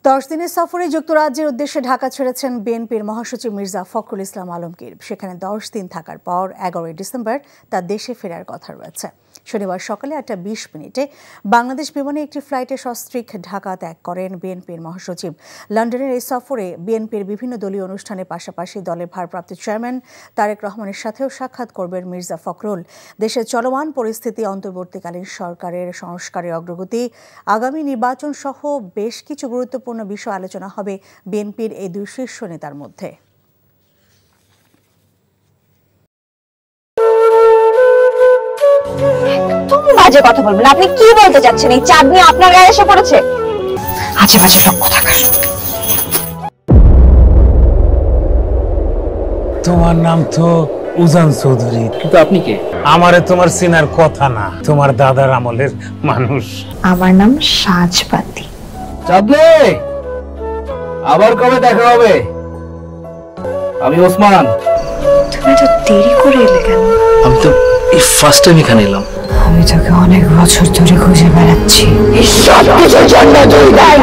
10 দিনের সফরে যুক্তরাজ্যের উদ্দেশ্যে ঢাকা ছেড়েছেন বিএনপির মহাসচিব মির্জা ফখরুল ইসলাম আলমগীর। সেখানে 10 দিন থাকার পর 11 ডিসেম্বর তার দেশে ফেরার কথা রয়েছে। শনিবার সকালে 8:20 বাংলাদেশ বিমানে একটি ফ্লাইটে সস্ত্রীক ঢাকা ত্যাগ করেন বিএনপির মহাসচিব। লন্ডনের এই সফরে বিএনপির বিভিন্ন দলীয় অনুষ্ঠানের পাশাপাশি দলের ভারপ্রাপ্ত চেয়ারম্যান তারেক রহমানের সাথেও সাক্ষাৎ করবেন মির্জা ফখরুল। দেশের চলমান পরিস্থিতি, অন্তর্বর্তীকালীন সরকারের সংস্কারের অগ্রগতি, আগামী নির্বাচন সহ বেশ কিছু গুরুত্বপূর্ণ বিষয় আলোচনা হবে বিএনপির এই দুই শীর্ষ নেতার মধ্যে। বাজে কথা বলবেন। আপনি কি বলতে চাচ্ছেন? এই চাঁদ নিয়ে আপনার গায়ে এসে পড়েছে? আজে বাজে লোক কোথাকার। তোমার নাম তো উজান চৌধুরী, কিন্তু আপনি কে? আমারে তোমার চেনার কথা না, তোমার দাদার আমলের মানুষ। আমার নাম সাজপাতি। চাঁদনি, আবার কবে দেখা হবে? আমি ওসমান। তুমি তো দেরি করে এলে কেন? আমি তো এই ফার্স্ট টাইম এখানে এলাম। আমি তোকে অনেক বছর ধরে খুঁজে বেড়াচ্ছি। সব কিছুর জন্য তুই দায়ী।